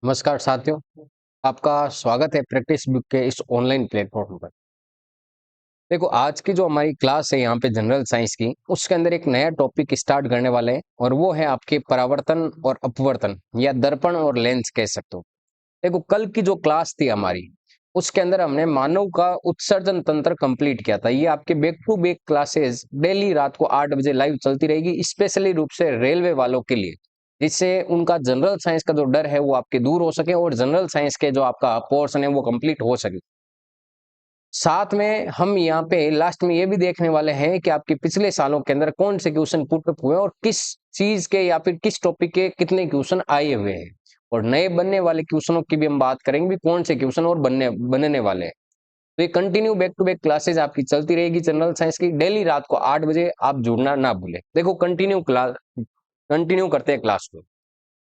नमस्कार साथियों, आपका स्वागत है प्रैक्टिस बुक के इस ऑनलाइन प्लेटफॉर्म पर। देखो आज की जो हमारी क्लास है यहाँ पे जनरल साइंस की, उसके अंदर एक नया टॉपिक स्टार्ट करने वाले हैं और वो है आपके परावर्तन और अपवर्तन या दर्पण और लेंस कह सकते हो। देखो कल की जो क्लास थी हमारी, उसके अंदर हमने मानव का उत्सर्जन तंत्र कंप्लीट किया था। ये आपके back to back classes daily रात को 8 बजे लाइव चलती रहेगी, स्पेशली रूप से रेलवे वालों के लिए, जिससे उनका जनरल साइंस का जो डर है वो आपके दूर हो सके और जनरल साइंस के जो आपका पोर्शन है वो कंप्लीट हो सके। साथ में हम यहाँ पे लास्ट में ये भी देखने वाले हैं कि आपके पिछले सालों के अंदर कौन से क्वेश्चन पुट अप हुए और किस चीज के या फिर किस टॉपिक के कितने क्वेश्चन आए हुए हैं, और नए बनने वाले क्वेश्चनों की भी हम बात करेंगे, कौन से क्वेश्चन और बनने वाले हैं। तो ये continue back to back classes आपकी चलती रहेगी जनरल साइंस की, डेली रात को 8 बजे आप जुड़ना ना भूले। देखो कंटिन्यू करते हैं क्लास को।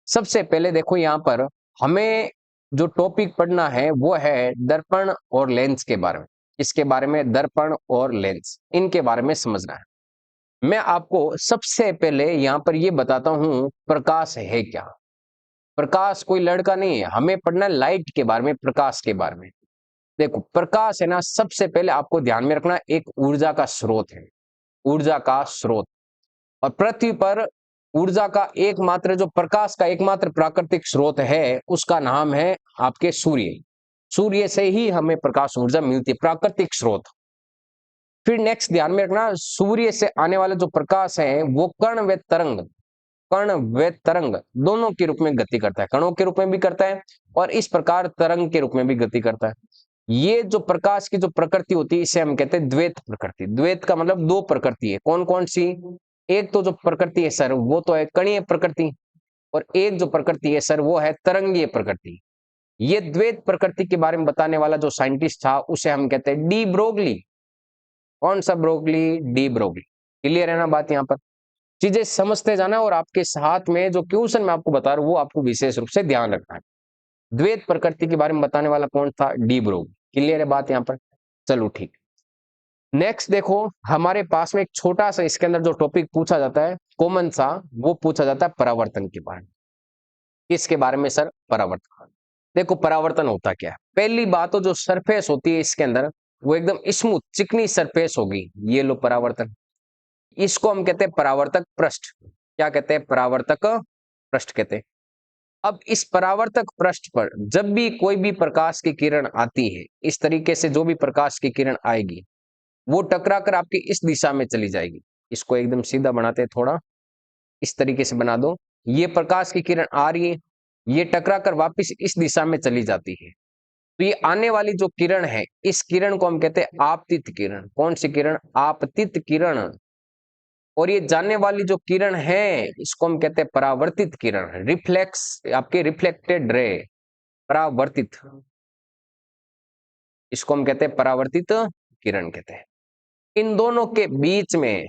सबसे पहले देखो यहाँ पर हमें जो टॉपिक पढ़ना है वो है दर्पण और लेंस के बारे में। इसके बारे में दर्पण और लेंस इनके बारे में समझना है। मैं आपको सबसे पहले यहाँ पर ये बताता हूं प्रकाश है क्या। प्रकाश कोई लड़का नहीं है, हमें पढ़ना है लाइट के बारे में, प्रकाश के बारे में। देखो प्रकाश है ना, सबसे पहले आपको ध्यान में रखना एक ऊर्जा का स्रोत है, ऊर्जा का स्रोत। और पृथ्वी पर ऊर्जा का एकमात्र जो प्रकाश का एकमात्र प्राकृतिक स्रोत है उसका नाम है आपके सूर्य। सूर्य से ही हमें प्रकाश ऊर्जा मिलती है, प्राकृतिक स्रोत। फिर नेक्स्ट ध्यान में रखना, सूर्य से आने वाला जो प्रकाश है वो कण व तरंग दोनों के रूप में गति करता है, कणों के रूप में भी करता है और इस प्रकार तरंग के रूप में भी गति करता है। ये जो प्रकाश की जो प्रकृति होती है इसे हम कहते हैं द्वैत प्रकृति। द्वैत का मतलब दो प्रकृति है, कौन कौन सी? एक तो जो प्रकृति है सर वो तो है कणीय प्रकृति, और एक जो प्रकृति है सर वो है तरंगीय प्रकृति। ये द्वैत प्रकृति के बारे में बताने वाला जो साइंटिस्ट था उसे हम कहते हैं डी ब्रोगली। कौन सा ब्रोगली? De Broglie. क्लियर है ना बात? यहाँ पर चीजें समझते जाना और आपके साथ में जो क्वेश्चन मैं आपको बता रहा हूँ वो आपको विशेष रूप से ध्यान रखना है। द्वैत प्रकृति के बारे में बताने वाला कौन था? De Broglie. क्लियर है बात यहाँ पर? चलो ठीक। नेक्स्ट देखो, हमारे पास में एक छोटा सा इसके अंदर जो टॉपिक पूछा जाता है कॉमन सा, वो पूछा जाता है परावर्तन के बारे में। किसके बारे में सर? परावर्तन। देखो परावर्तन होता क्या है। पहली बात तो जो सरफेस होती है इसके अंदर वो एकदम स्मूथ चिकनी सरफेस होगी, ये लो परावर्तन। इसको हम कहते हैं परावर्तक पृष्ठ। क्या कहते हैं? परावर्तक पृष्ठ कहते हैं। अब इस परावर्तक पृष्ठ पर जब भी कोई भी प्रकाश की किरण आती है, इस तरीके से जो भी प्रकाश की किरण आएगी वो टकरा कर आपकी इस दिशा में चली जाएगी। इसको एकदम सीधा बनाते हैं, थोड़ा इस तरीके से बना दो। ये प्रकाश की किरण आ रही है, ये टकरा कर वापस इस दिशा में चली जाती है। तो ये आने वाली जो किरण है इस किरण को हम कहते हैं आपतित किरण। कौन सी किरण? आपतित किरण। और ये जाने वाली जो किरण है इसको हम कहते हैं परावर्तित किरण, रिफ्लेक्स, आपके रिफ्लेक्टेड रे, परावर्तित। इसको हम कहते हैं परावर्तित किरण कहते हैं। इन दोनों के बीच में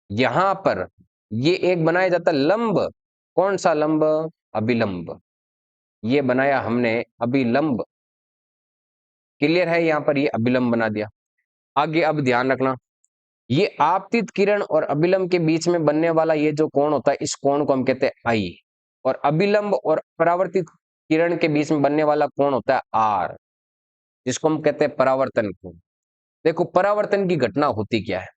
यहां पर ये एक बनाया जाता है लंब। कौन सा लंब? अभिलंब। ये बनाया हमने अभिलंब। क्लियर है? यहां पर ये अभिलंब बना दिया। आगे अब ध्यान रखना, ये आपतित किरण और अभिलंब के बीच में बनने वाला ये जो कोण होता है इस कोण को हम कहते हैं आई, और अभिलंब और परावर्तित किरण के बीच में बनने वाला कोण होता है आर, जिसको हम कहते हैं परावर्तन कोण। देखो परावर्तन की घटना होती क्या है?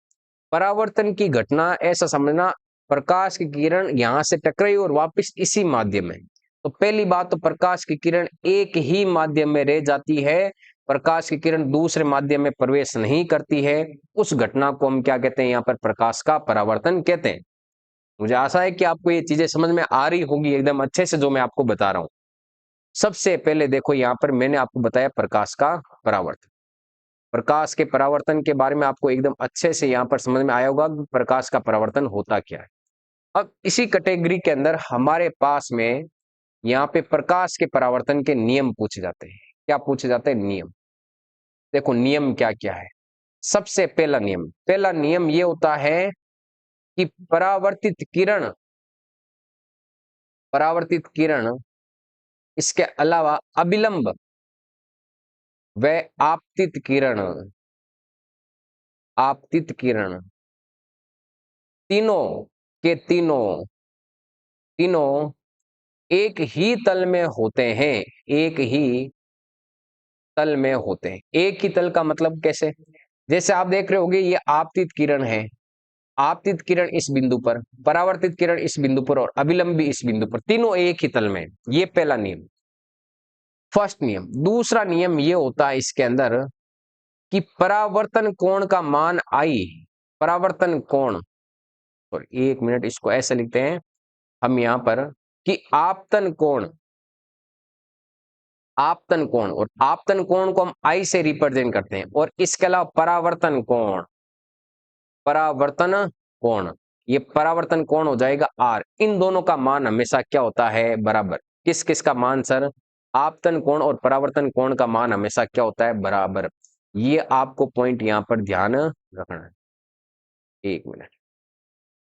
परावर्तन की घटना ऐसा समझना, प्रकाश की किरण यहां से टकराई और वापस इसी माध्यम में। तो पहली बात तो प्रकाश की किरण एक ही माध्यम में रह जाती है, प्रकाश की किरण दूसरे माध्यम में प्रवेश नहीं करती है। उस घटना को हम क्या कहते हैं? यहाँ पर प्रकाश का परावर्तन कहते हैं। मुझे आशा है कि आपको ये चीजें समझ में आ रही होगी एकदम अच्छे से जो मैं आपको बता रहा हूं। सबसे पहले देखो यहाँ पर मैंने आपको बताया प्रकाश का परावर्तन। प्रकाश के परावर्तन के बारे में आपको एकदम अच्छे से यहाँ पर समझ में आया होगा कि प्रकाश का परावर्तन होता क्या है। अब इसी कैटेगरी के अंदर हमारे पास में यहाँ पे प्रकाश के परावर्तन के नियम पूछे जाते हैं। क्या पूछे जाते हैं? नियम। देखो नियम क्या क्या है। सबसे पहला नियम ये होता है कि परावर्तित किरण इसके अलावा अभिलंब व आपतित किरण तीनों के तीनों एक ही तल में होते हैं, एक ही तल में होते हैं। एक ही तल का मतलब कैसे? जैसे आप देख रहे होंगे ये आपतित किरण है, आपतित किरण इस बिंदु पर, परावर्तित किरण इस बिंदु पर और अभिलंब भी इस बिंदु पर, तीनों एक ही तल में है। ये पहला नियम, फर्स्ट नियम। दूसरा नियम ये होता है इसके अंदर कि परावर्तन कोण का मान आई, परावर्तन कोण, और एक मिनट इसको ऐसे लिखते हैं हम यहां पर कि आपतन कोण, आपतन कोण, और आपतन कोण को हम आई से रिप्रेजेंट करते हैं, और इसके अलावा परावर्तन कोण, परावर्तन कोण, ये परावर्तन कोण हो जाएगा आर। इन दोनों का मान हमेशा क्या होता है? बराबर। किस किस का मान सर? आपतन कोण और परावर्तन कोण का मान हमेशा क्या होता है? बराबर। ये आपको पॉइंट यहां पर ध्यान रखना है। एक मिनट,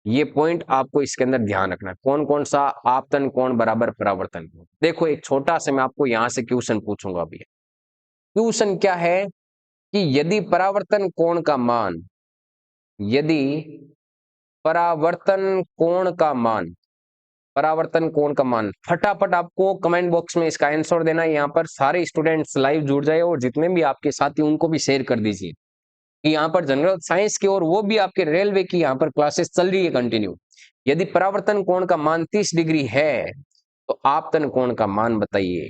ये पॉइंट आपको इसके अंदर ध्यान रखना है। कौन कौन सा? आपतन कोण बराबर परावर्तन कोण। देखो एक छोटा सा मैं आपको यहां से क्वेश्चन पूछूंगा अभी। क्वेश्चन क्या है कि यदि परावर्तन कोण का मान, यदि परावर्तन कोण का मान, परावर्तन कोण का मान, फटाफट आपको कमेंट बॉक्स में इसका आंसर देना है। यहाँ पर सारे स्टूडेंट्स लाइव जुड़ जाए और जितने भी आपके साथी उनको भी शेयर कर दीजिए कि यहाँ पर जनरल साइंस की और वो भी आपके रेलवे की यहाँ पर क्लासेस चल रही है कंटिन्यू। यदि परावर्तन कोण का मान 30 डिग्री है तो आपतन कोण का मान बताइए।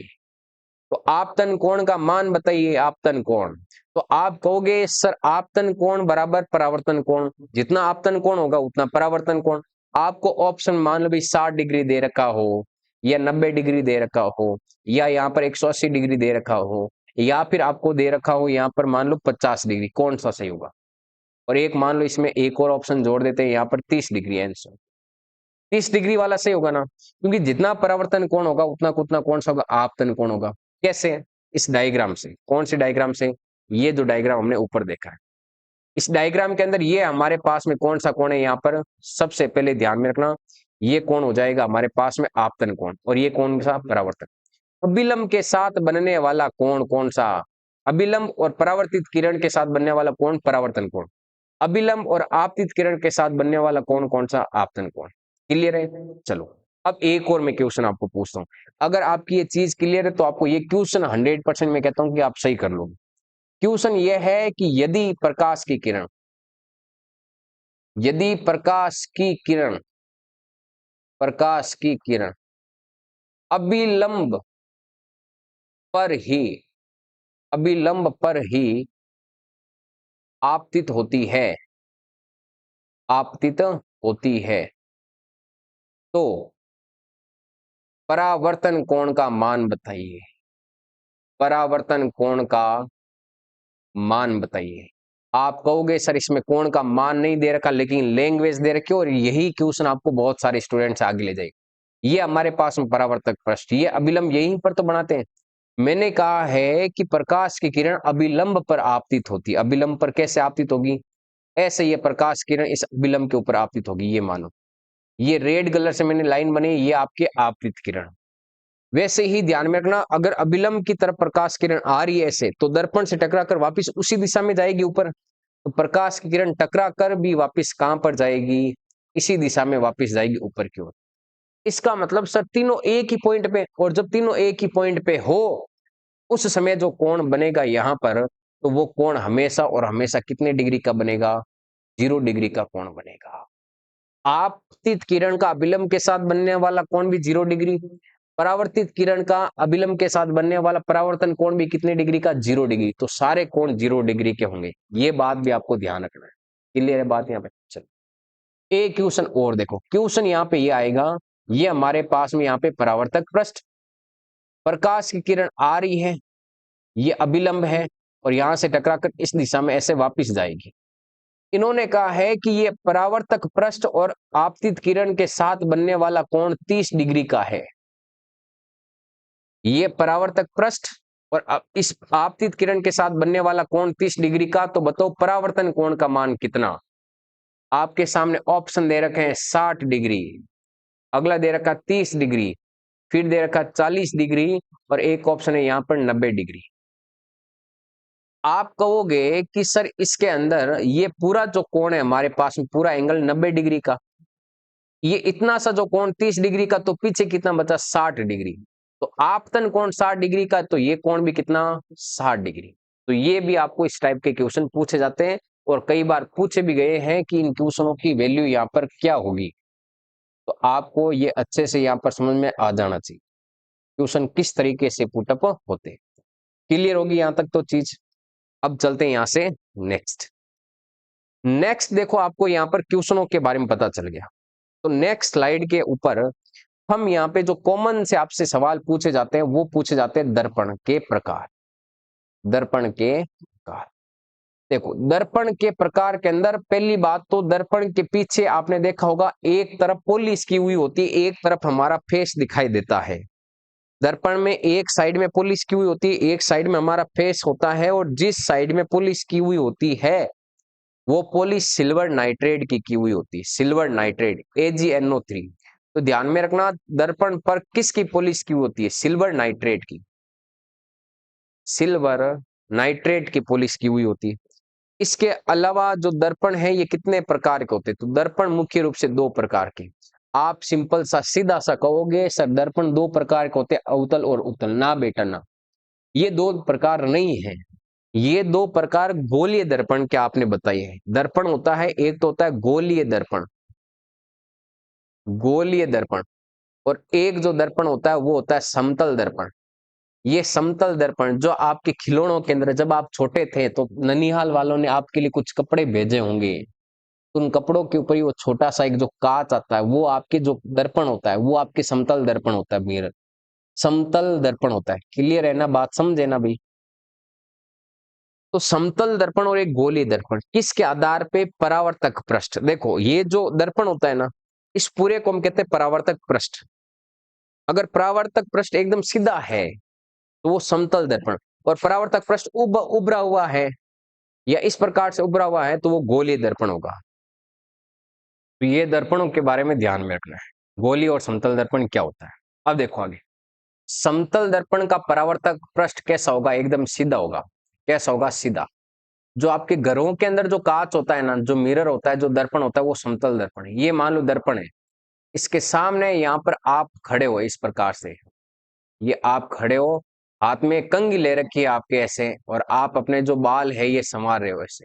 तो आपतन कोण का मान बताइए, आपतन कोण। तो आप कहोगे सर आपतन कोण बराबर परावर्तन कोण, जितना आपतन कोण होगा उतना परावर्तन कोण। आपको ऑप्शन मान लो भाई 60 डिग्री दे रखा हो, या 90 डिग्री दे रखा हो, या यहाँ पर 180 डिग्री दे रखा हो, या फिर आपको दे रखा हो यहाँ पर मान लो 50 डिग्री, कौन सा सही होगा? और एक मान लो इसमें एक और ऑप्शन जोड़ देते हैं, यहाँ पर 30 डिग्री आंसर। 30 डिग्री वाला सही होगा ना, क्योंकि जितना परावर्तन कोण होगा उतना उतना कौन सा होगा? आपतन कोण होगा। कैसे? इस डायग्राम से। कौन से डायग्राम से? ये जो डायग्राम हमने ऊपर देखा है, इस डायग्राम के अंदर ये हमारे पास में कौन सा कोण है? यहाँ पर सबसे पहले ध्यान में रखना, ये कोण हो जाएगा हमारे पास में आपतन कोण, और ये कौन सा? परावर्तन। अभिलंब के साथ बनने वाला कोण कौन सा? अभिलंब और परावर्तित किरण के साथ बनने वाला कोण परावर्तन कोण। अभिलंब और आपतित किरण के साथ बनने वाला कोण कौन सा? आपतन कोण। क्लियर है? चलो अब एक और मैं क्वेश्चन आपको पूछता हूँ। अगर आपकी ये चीज क्लियर है तो आपको ये क्वेश्चन 100% मैं कहता हूं कि आप सही कर लोगे। क्वेश्चन ये है कि यदि प्रकाश की किरण, यदि प्रकाश की किरण, प्रकाश की किरण अभिलंब पर ही, अभिलंब पर ही आपतित होती है, आपतित होती है, तो परावर्तन कोण का मान बताइए। परावर्तन कोण का मान बताइए। आप कहोगे सर इसमें कोण का मान नहीं दे रखा लेकिन लैंग्वेज दे रखी, और यही क्वेश्चन आपको बहुत सारे स्टूडेंट्स आगे ले जाएंगे। ये हमारे पास में परावर्तक पृष्ठ, ये अभिलंब यहीं पर तो बनाते हैं। मैंने कहा है कि प्रकाश की किरण अभिलंब पर आपतित होती है। अभिलंब पर कैसे आपतित होगी? ऐसे ये प्रकाश किरण इस अभिलंब के ऊपर आपतित होगी, ये मानो। ये रेड कलर से मैंने लाइन बनी, ये आपके आपतित किरण। वैसे ही ध्यान में रखना, अगर अभिलंब की तरफ प्रकाश किरण आ रही है ऐसे, तो दर्पण से टकराकर वापस उसी दिशा में जाएगी ऊपर। तो प्रकाश की किरण टकरा कर भी वापस कहां पर जाएगी? इसी दिशा में वापस जाएगी ऊपर की ओर। इसका मतलब सर तीनों एक ही पॉइंट पे, और जब तीनों एक ही पॉइंट पे हो उस समय जो कोण बनेगा यहां पर, तो वो कोण हमेशा और हमेशा कितने डिग्री का बनेगा? 0 डिग्री का कोण बनेगा। आपतित किरण का अभिलंब के साथ बनने वाला कोण भी 0 डिग्री, परावर्तित किरण का अभिलंब के साथ बनने वाला परावर्तन कोण भी कितने डिग्री का? 0 डिग्री। तो सारे कोण 0 डिग्री के होंगे। ये बात भी आपको ध्यान रखना है। क्लियर है बात यहाँ पे? चलो एक क्वेश्चन और देखो। क्वेश्चन यहाँ पे ये आएगा, ये हमारे पास में यहाँ पे परावर्तक पृष्ठ, प्रकाश की किरण आ रही है, ये अभिलंब है, और यहां से टकराकर इस दिशा में ऐसे वापस जाएगी। इन्होंने कहा है कि ये परावर्तक पृष्ठ और आपतित किरण के साथ बनने वाला कोण 30 डिग्री का है। ये परावर्तक पृष्ठ और इस आपतित किरण के साथ बनने वाला कोण 30 डिग्री का, तो बताओ परावर्तन कोण का मान कितना? आपके सामने ऑप्शन दे रखे हैं 60 डिग्री, अगला दे रखा 30 डिग्री, फिर दे रखा 40 डिग्री, और एक ऑप्शन है यहां पर 90 डिग्री। आप कहोगे कि सर इसके अंदर ये पूरा जो कोण है हमारे पास में, पूरा एंगल 90 डिग्री का, ये इतना सा जो कोण 30 डिग्री का, तो पीछे कितना बचा 60 डिग्री। तो आपतन कोण 60 डिग्री का, तो ये कोण भी कितना 60 डिग्री। तो ये भी आपको इस टाइप के क्वेश्चन पूछे जाते हैं और कई बार पूछे भी गए हैं कि इन क्वेश्चनों की वैल्यू यहाँ पर क्या होगी। तो आपको ये अच्छे से यहाँ पर समझ में आ जाना चाहिए क्वेश्चन किस तरीके से पुटअप होते हैं। क्लियर होगी यहाँ तक तो चीज। अब चलते हैं यहाँ से नेक्स्ट। नेक्स्ट देखो, आपको यहाँ पर क्वेश्चनों के बारे में पता चल गया। तो नेक्स्ट स्लाइड के ऊपर हम यहाँ पे जो कॉमन से आपसे सवाल पूछे जाते हैं वो पूछे जाते हैं दर्पण के प्रकार। दर्पण के प्रकार देखो, दर्पण के प्रकार के अंदर पहली बात तो दर्पण के पीछे आपने देखा होगा एक तरफ पॉलिश की हुई होती है, एक तरफ हमारा फेस दिखाई देता है। दर्पण में एक साइड में पॉलिश की हुई होती है, एक साइड में हमारा फेस होता है, और जिस साइड में पॉलिश की हुई होती है वो पॉलिश सिल्वर नाइट्रेट की हुई होती है। Silver nitrate AgNO3। तो ध्यान में रखना, दर्पण पर किसकी पॉलिश की होती है? सिल्वर नाइट्रेट की। सिल्वर नाइट्रेट की पॉलिश की हुई होती है। इसके अलावा जो दर्पण है ये कितने प्रकार के होते हैं? तो दर्पण मुख्य रूप से दो प्रकार के। आप सिंपल सा सीधा सा कहोगे सर दर्पण दो प्रकार के होते हैं, अवतल और उत्तल। ना बेटा ना, ये दो प्रकार नहीं है। ये दो प्रकार गोलीय दर्पण के आपने बताए हैं। दर्पण होता है, एक तो होता है गोलीय दर्पण, गोलीय दर्पण, और एक जो दर्पण होता है वो होता है समतल दर्पण। ये समतल दर्पण जो आपके खिलौनों के अंदर, जब आप छोटे थे तो ननिहाल वालों ने आपके लिए कुछ कपड़े भेजे होंगे, उन कपड़ों के ऊपर ही वो छोटा सा एक जो कांच आता है, वो आपके जो दर्पण होता है वो आपके समतल दर्पण होता है, मिरर समतल दर्पण होता है। क्लियर है ना, बात समझे ना भाई? तो समतल दर्पण और एक गोलीय दर्पण, किसके आधार पे? परावर्तक पृष्ठ। देखो ये जो दर्पण होता है ना, इस पूरे को हम कहते हैं परावर्तक पृष्ठ। अगर परावर्तक पृष्ठ एकदम सीधा है तो वो समतल दर्पण, और परावर्तक पृष्ठ उभरा हुआ है या इस प्रकार से उभरा हुआ है तो वो गोलीय दर्पण होगा। तो ये दर्पणों के बारे में ध्यान में रखना है, गोलीय और समतल दर्पण क्या होता है। अब देखो आगे, समतल दर्पण का परावर्तक पृष्ठ कैसा होगा? एकदम सीधा होगा। कैसा होगा? सीधा। जो आपके घरों के अंदर जो कांच होता है ना, जो मिरर होता है, जो दर्पण होता है, वो समतल दर्पण है। ये मान लो दर्पण है, इसके सामने यहाँ पर आप खड़े हो इस प्रकार से, ये आप खड़े हो, हाथ में कंघी ले रखी है आपके ऐसे, और आप अपने जो बाल है ये संवार रहे हो ऐसे,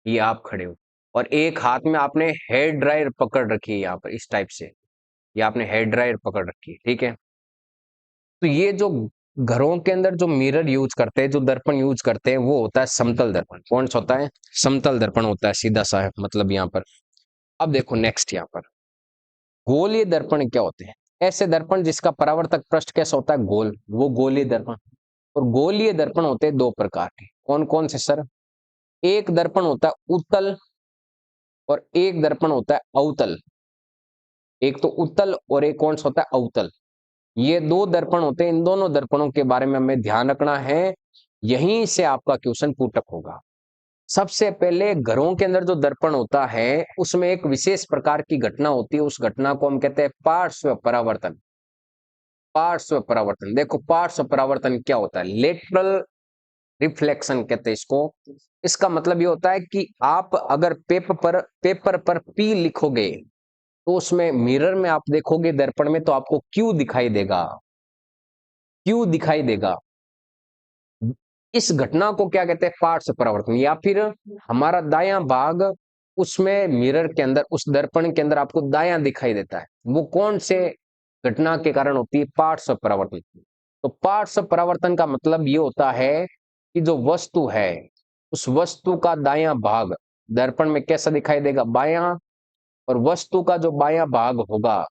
ये आप खड़े हो, और एक हाथ में आपने हेयर ड्रायर पकड़ रखी है यहाँ पर इस टाइप से, ये आपने हेयर ड्रायर पकड़ रखी है, ठीक है। तो ये जो घरों के अंदर जो मिरर यूज करते हैं, जो दर्पण यूज करते हैं, वो होता है समतल दर्पण। कौन सा होता है? समतल दर्पण होता है, सीधा सा है मतलब यहाँ पर। अब देखो नेक्स्ट यहाँ पर, गोलीय दर्पण क्या होते हैं? ऐसे दर्पण जिसका परावर्तक पृष्ठ कैसा होता है? गोल, वो गोलीय दर्पण। और गोलीय दर्पण होते हैं दो प्रकार के। कौन कौन से सर? एक दर्पण होता है उत्तल और एक दर्पण होता है अवतल। एक तो उत्तल और एक कौन सा होता है? अवतल। ये दो दर्पण होते हैं, इन दोनों दर्पणों के बारे में हमें ध्यान रखना है, यहीं से आपका क्वेश्चन पुटअप होगा। सबसे पहले घरों के अंदर जो दर्पण होता है उसमें एक विशेष प्रकार की घटना होती है, उस घटना को हम कहते हैं पार्श्व परावर्तन। पार्श्व परावर्तन, देखो पार्श्व परावर्तन क्या होता है? लेटरल रिफ्लेक्शन कहते हैं इसको। इसका मतलब ये होता है कि आप अगर पेपर पर P लिखोगे तो उसमें मिरर में आप देखोगे दर्पण में तो आपको Q दिखाई देगा, Q दिखाई देगा। इस घटना को क्या कहते हैं? पार्श्व परावर्तन। या फिर हमारा दायां भाग उसमें मिरर के अंदर, उस दर्पण के अंदर आपको दायां दिखाई देता है, वो कौन से घटना के कारण होती है? पार्श्व परावर्तन। तो पार्श्व परावर्तन का मतलब ये होता है कि जो वस्तु है उस वस्तु का दायां भाग दर्पण में कैसा दिखाई देगा? बायां। और वस्तु का जो बायां भाग होगा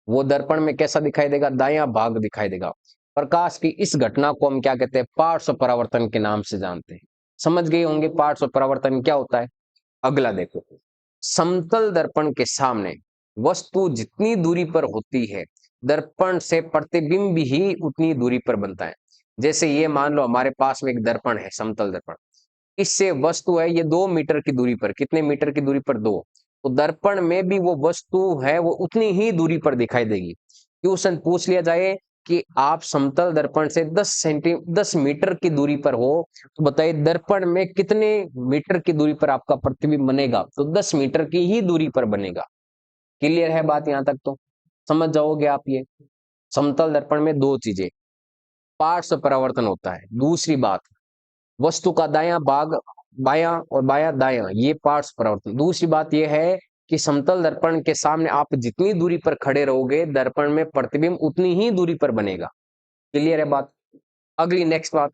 वो दर्पण में कैसा दिखाई देगा? दायां भाग दिखाई देगा। प्रकाश की इस घटना को हम क्या कहते हैं? पार्श्व परावर्तन के नाम से जानते हैं। समझ गए होंगे पार्श्व परावर्तन क्या होता है। अगला देखो, समतल दर्पण के सामने वस्तु जितनी दूरी पर होती है दर्पण से प्रतिबिंब भी उतनी दूरी पर बनता है। जैसे ये मान लो हमारे पास में एक दर्पण है, समतल दर्पण, इससे वस्तु है ये 2 मीटर की दूरी पर। कितने मीटर की दूरी पर? 2। तो दर्पण में भी वो वस्तु है वो उतनी ही दूरी पर दिखाई देगी। क्वेश्चन पूछ लिया जाए कि आप समतल दर्पण से 10 मीटर की दूरी पर हो, तो बताइए दर्पण में कितने मीटर की दूरी पर आपका प्रतिबिंब बनेगा? तो 10 मीटर की ही दूरी पर बनेगा। क्लियर है बात यहाँ तक? तो समझ जाओगे आप ये। समतल दर्पण में दो चीजें, पार्श्व परावर्तन होता है, दूसरी बात वस्तु का दायां भाग बायां और बायां दायां, ये पार्श्व परावर्तन। दूसरी बात ये है कि समतल दर्पण के सामने आप जितनी दूरी पर खड़े रहोगे दर्पण में प्रतिबिंब उतनी ही दूरी पर बनेगा। क्लियर है बात? अगली नेक्स्ट बात,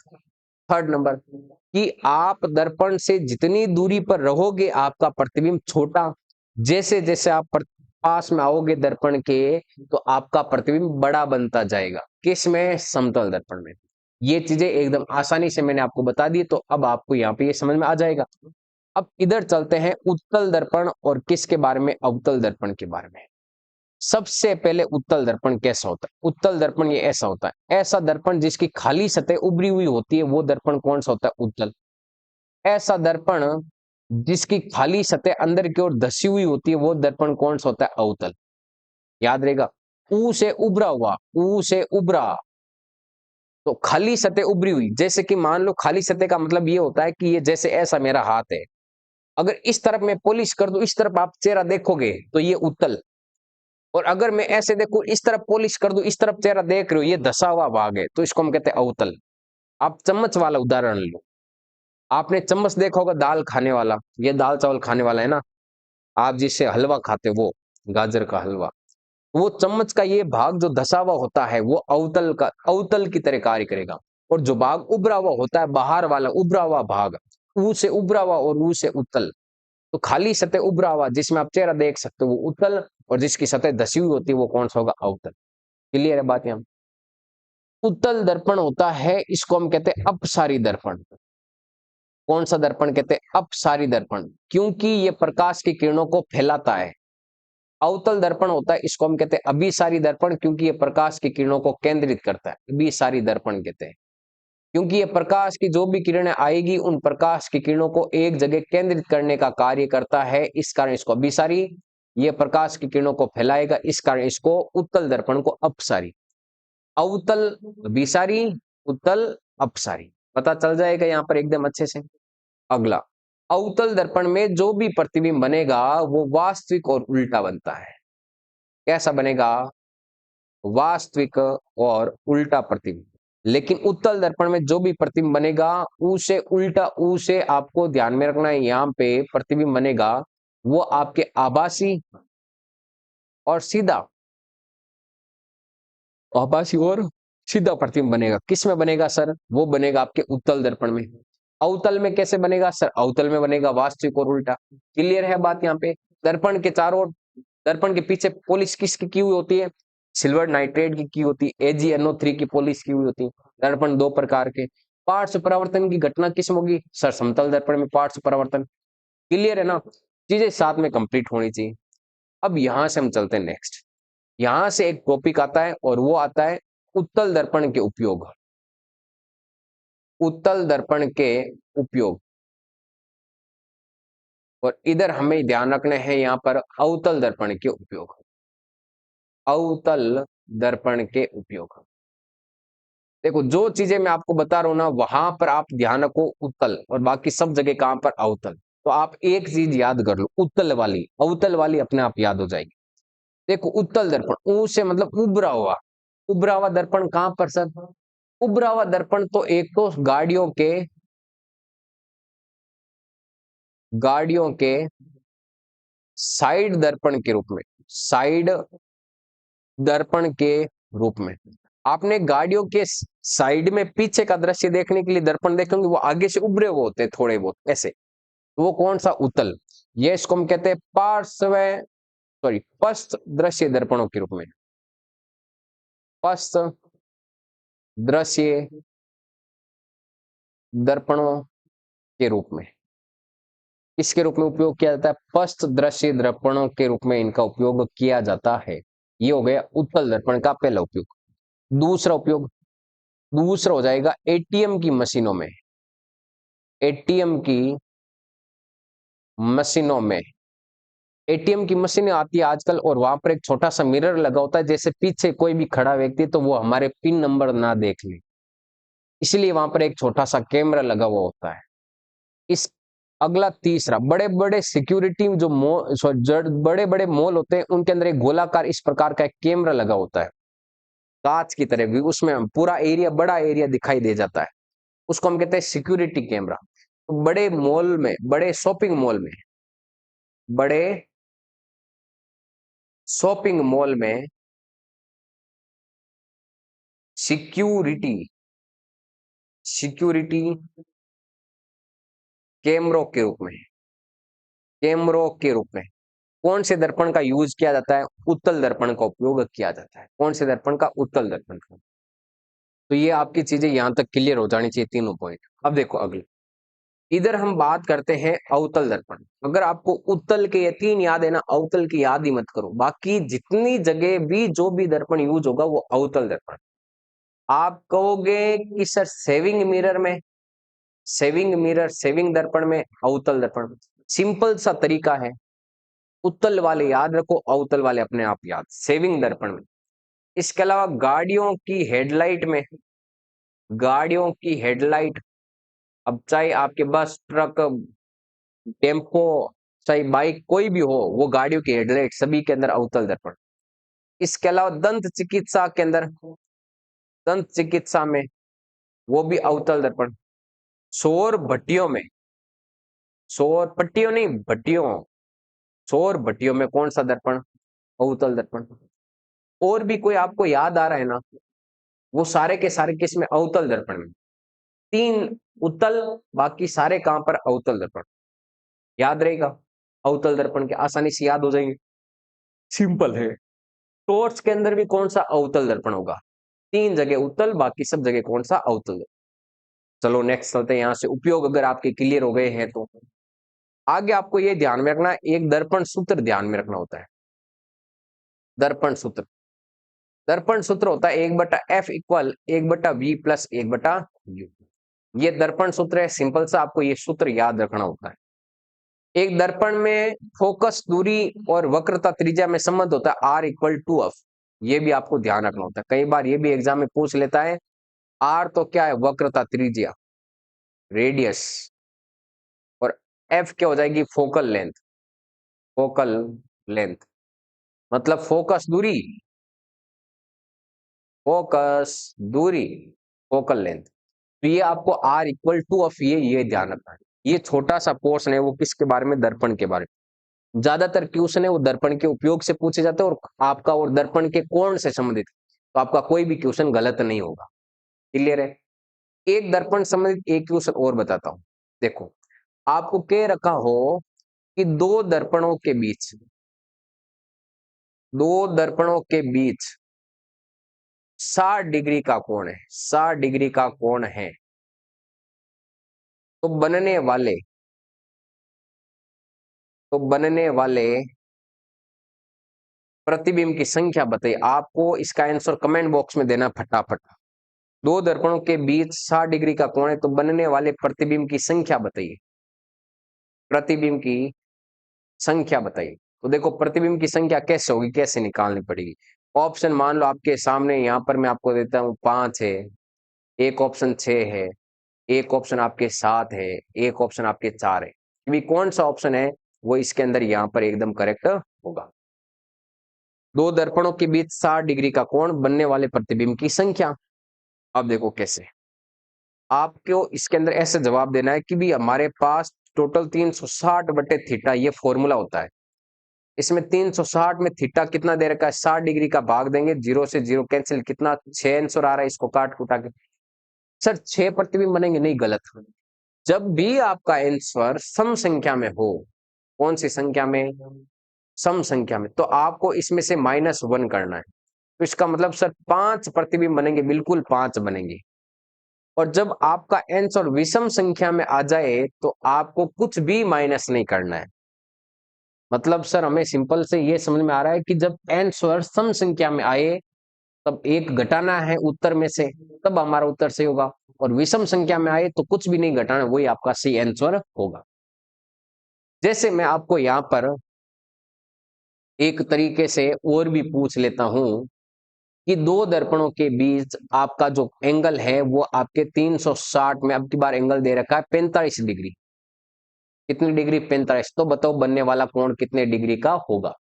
थर्ड नंबर, कि आप दर्पण से जितनी दूरी पर रहोगे आपका प्रतिबिंब छोटा, जैसे जैसे आप पास में आओगे दर्पण के तो आपका प्रतिबिंब बड़ा बनता जाएगा। किस में? समतल दर्पण में। ये चीजें एकदम आसानी से मैंने आपको बता दी, तो अब आपको यहाँ पे ये समझ में आ जाएगा। अब इधर चलते हैं उत्तल दर्पण और किसके बारे में? अवतल दर्पण के बारे में। सबसे पहले उत्तल दर्पण कैसा होता है? उत्तल दर्पण ये ऐसा होता है, ऐसा दर्पण जिसकी खाली सतह उभरी हुई होती है वो दर्पण कौन सा होता है? उत्तल। ऐसा दर्पण जिसकी खाली सतह अंदर की ओर धसी हुई होती है वो दर्पण कौन सा होता है? अवतल। याद रहेगा, ऊ से उभरा हुआ, ऊ से उभरा, तो खाली सतह उभरी हुई। जैसे कि मान लो खाली सतह का मतलब ये होता है कि ये जैसे ऐसा मेरा हाथ है, अगर इस तरफ मैं पॉलिश कर दूं, इस तरफ आप चेहरा देखोगे तो ये उत्तल, और अगर मैं ऐसे देखूं इस तरफ पॉलिश कर दूं, इस तरफ चेहरा देख रहे हो, ये धसा हुआ भाग है, तो इसको हम कहते हैं अवतल। आप चम्मच वाला उदाहरण लो, आपने चम्मच देखा होगा दाल खाने वाला, ये दाल चावल खाने वाला है ना, आप जिससे हलवा खाते हो वो गाजर का हलवा, वो चम्मच का ये भाग जो धसा हुआ होता है वो अवतल का, अवतल की तरह कार्य करेगा। और जो भाग उभरा हुआ होता है, बाहर वाला उभरा हुआ भाग, ऊ से उभरा हुआ और ऊ से उत्तल, तो खाली सतह उभरा हुआ जिसमें आप चेहरा देख सकते हो वो उत्तल, और जिसकी सतह धसी हुई होती है वो कौन सा होगा? अवतल। क्लियर है बात? यहाँ उत्तल दर्पण होता है, इसको हम कहते हैं अपसारी दर्पण। कौन सा दर्पण कहते हैं? अपसारी दर्पण, क्योंकि ये प्रकाश की किरणों को फैलाता है। अवतल दर्पण होता है, इसको हम कहते हैं अभिसारी दर्पण, क्योंकि ये प्रकाश की किरणों को केंद्रित करता है, अभिसारी दर्पण कहते हैं। क्योंकि ये प्रकाश की जो भी किरणें आएगी उन प्रकाश की किरणों को एक जगह केंद्रित करने का कार्य करता है, इस कारण इसको अभिसारी। ये प्रकाश की किरणों को फैलाएगा, इस कारण इसको उत्तल दर्पण को अपसारी। अवतल अभिसारी, उत्तल अपसारी, पता चल जाएगा यहाँ पर एकदम अच्छे से। अगला, अवतल दर्पण में जो भी प्रतिबिंब बनेगा वो वास्तविक और उल्टा बनता है। कैसा बनेगा? वास्तविक और उल्टा प्रतिबिंब। लेकिन उत्तल दर्पण में जो भी प्रतिबिंब बनेगा उसे उल्टा, उसे आपको ध्यान में रखना है, यहाँ पे प्रतिबिंब बनेगा वो आपके आभासी और सीधा, आभासी और सीधा प्रतिबिंब बनेगा। किस में बनेगा सर? वो बनेगा आपके उत्तल दर्पण में। अवतल में कैसे बनेगा सर? अवतल में बनेगा वास्तविक और उल्टा। क्लियर है बात यहाँ पे? दर्पण के चारों ओर, दर्पण के पीछे पॉलिश किसकी की हुई होती है? सिल्वर नाइट्रेट की होती है, AgNO3 की पॉलिश की हुई होती है। दर्पण दो प्रकार के। पार्श्व परावर्तन की घटना किसमें होगी सर? समतल दर्पण में पार्श्व परावर्तन। क्लियर है ना? चीजें साथ में कंप्लीट होनी चाहिए। अब यहां से हम चलते हैं नेक्स्ट। यहां से एक टॉपिक आता है और वो आता है उत्तल दर्पण के उपयोग। उत्तल दर्पण के उपयोग, और इधर हमें ध्यान रखने हैं यहाँ पर अवतल दर्पण के उपयोग। अवतल दर्पण के उपयोग, देखो जो चीजें मैं आपको बता रहा हूं ना वहां पर आप ध्यान रखो उत्तल, और बाकी सब जगह कहां पर? अवतल। तो आप एक चीज याद कर लो, उत्तल वाली, अवतल वाली अपने आप याद हो जाएगी। देखो उत्तल दर्पण, ऊ से मतलब उभरा हुआ, उभरा हुआ दर्पण कहां पर सर? उभरा हुआ दर्पण तो एक तो गाड़ियों के साइड दर्पण के रूप में, साइड दर्पण के रूप में। आपने गाड़ियों के साइड में पीछे का दृश्य देखने के लिए दर्पण देखेंगे, वो आगे से उभरे हुए होते हैं थोड़े बहुत ऐसे, तो वो कौन सा? उत्तल। ये इसको हम कहते हैं पार्श्व, सॉरी पश्च दृश्य दर्पणों के रूप में, पश्च दृश्य दर्पणों के रूप में। इसके रूप में उपयोग किया जाता है, पश्च दृश्य दर्पणों के रूप में इनका उपयोग किया जाता है। ये हो गया उत्तल दर्पण का पहला उपयोग। दूसरा उपयोग, दूसरा हो जाएगा एटीएम की मशीनों में। एटीएम की मशीनों में, एटीएम की मशीनें आती है आजकल और वहां पर एक छोटा सा मिरर लगा होता है, जैसे पीछे कोई भी खड़ा व्यक्ति तो वो हमारे पिन नंबर ना देख ले, इसलिए वहां पर एक छोटा सा कैमरा लगा हुआ होता है। इस अगला तीसरा, बड़े बड़े सिक्योरिटी जो बड़े बड़े मॉल होते हैं उनके अंदर एक गोलाकार इस प्रकार का एक कैमरा लगा होता है, कांच की तरह भी, उसमें पूरा एरिया, बड़ा एरिया दिखाई दे जाता है, उसको हम कहते हैं सिक्योरिटी कैमरा। तो बड़े मॉल में, बड़े शॉपिंग मॉल में, बड़े शॉपिंग मॉल में सिक्योरिटी सिक्योरिटी कैमरों के रूप में, कैमरों के रूप में कौन से दर्पण का यूज किया जाता है? उत्तल दर्पण का उपयोग किया जाता है। कौन से दर्पण का? उत्तल दर्पण का। तो ये आपकी चीजें यहां तक क्लियर हो जानी चाहिए, तीनों पॉइंट। अब देखो अगले, इधर हम बात करते हैं अवतल दर्पण। अगर आपको उत्तल के ये तीन याद है ना, अवतल की याद ही मत करो, बाकी जितनी जगह भी जो भी दर्पण यूज होगा वो अवतल दर्पण। आप कहोगे कि सर सेविंग मिरर में, सेविंग मिरर, सेविंग दर्पण में अवतल दर्पण, सिंपल सा तरीका है, उत्तल वाले याद रखो, अवतल वाले अपने आप याद, सेविंग दर्पण में। इसके अलावा गाड़ियों की हेडलाइट में, गाड़ियों की हेडलाइट, अब चाहे आपके बस, ट्रक, टेम्पो, चाहे बाइक, कोई भी हो, वो गाड़ियों की हेडलाइट सभी के अंदर अवतल दर्पण। इसके अलावा दंत चिकित्सा के अंदर, दंत चिकित्सा में वो भी अवतल दर्पण। सौर भट्टियों में, सौर पट्टियों नहीं, भट्टियों, सौर भट्टियों में कौन सा दर्पण? अवतल दर्पण। और भी कोई आपको याद आ रहा है ना, वो सारे के सारे किसमें? अवतल दर्पण में। तीन उत्तल, बाकी सारे कहां पर? अवतल दर्पण। याद रहेगा, अवतल दर्पण के आसानी से याद हो जाएंगे, सिंपल है। टॉर्च के अंदर भी कौन सा? अवतल दर्पण होगा। तीन जगह उत्तल, बाकी सब जगह कौन सा? अवतल। चलो नेक्स्ट चलते हैं, यहां से उपयोग अगर आपके क्लियर हो गए हैं तो आगे आपको ये ध्यान में रखना, एक दर्पण सूत्र ध्यान में रखना होता है। दर्पण सूत्र, दर्पण सूत्र होता है 1/f equal 1/v plus 1/u। ये दर्पण सूत्र है, सिंपल सा, आपको ये सूत्र याद रखना होता है। एक दर्पण में फोकस दूरी और वक्रता त्रिज्या में संबंध होता है R = f। ये भी आपको ध्यान रखना होता है, कई बार ये भी एग्जाम में पूछ लेता है। R तो क्या है? वक्रता त्रिज्या, रेडियस, और F क्या हो जाएगी? फोकल लेंथ, फोकल लेंथ, मतलब फोकस दूरी, फोकस दूरी, फोकल लेंथ। तो ये आपको R = f, ये ध्यान रखना है। ये छोटा सा पोर्शन है वो किसके बारे में? दर्पण के बारे में। ज्यादातर क्वेश्चन है वो दर्पण के उपयोग से पूछे जाते हैं, और आपका और दर्पण के कोण से संबंधित, तो आपका कोई भी क्वेश्चन गलत नहीं होगा। क्लियर है? एक दर्पण संबंधित एक क्वेश्चन और बताता हूं। देखो, आपको कह रखा हो कि दो दर्पणों के बीच, दो दर्पणों के बीच 60 डिग्री का कोण है, 60 डिग्री का कोण है, तो बनने वाले प्रतिबिंब की संख्या बताइए। आपको इसका आंसर कमेंट बॉक्स में देना फटाफट। दो दर्पणों के बीच 60 डिग्री का कोण है, तो बनने वाले प्रतिबिंब की संख्या बताइए। प्रतिबिंब की संख्या बताइए। तो देखो, प्रतिबिंब की संख्या कैसे होगी, कैसे निकालनी पड़ेगी? ऑप्शन मान लो आपके सामने, यहां पर मैं आपको देता हूं, 5 है, एक ऑप्शन 6 है, एक ऑप्शन आपके 7 है, एक ऑप्शन आपके 4 है। अभी कौन सा ऑप्शन है वो इसके अंदर यहाँ पर एकदम करेक्ट होगा? दो दर्पणों के बीच 60 डिग्री का कोण, बनने वाले प्रतिबिंब की संख्या। अब देखो कैसे, आपको इसके अंदर ऐसे जवाब देना है कि भी हमारे पास टोटल 360/थीटा ये फॉर्मूला होता है। इसमें 360 में थीटा कितना दे रखा है? 60 डिग्री का भाग देंगे, 0 से 0 कैंसिल, कितना? 6 आंसर आ रहा है, इसको काट कुटा के। सर 6 प्रतिबिंब बनेंगे? नहीं, गलत। जब भी आपका आंसर सम संख्या में हो, कौन सी संख्या में? सम संख्या में, तो आपको इसमें से -1 करना है। तो इसका मतलब सर 5 प्रतिबिंब बनेंगे, बिल्कुल 5 बनेंगे। और जब आपका आंसर विषम संख्या में आ जाए तो आपको कुछ भी माइनस नहीं करना है। मतलब सर हमें सिंपल से ये समझ में आ रहा है कि जब आंसर सम संख्या में आए तब एक घटाना है उत्तर में से, तब हमारा उत्तर सही होगा। और विषम संख्या में आए तो कुछ भी नहीं घटाना, वही आपका सही आंसर होगा। जैसे मैं आपको यहाँ पर एक तरीके से और भी पूछ लेता हूं कि दो दर्पणों के बीच आपका जो एंगल है वो आपके 360 में, अब की बार एंगल दे रखा है 45 डिग्री। कितनी डिग्री? 45। तो बताओ बनने वाला कोण कितने डिग्री का होगा?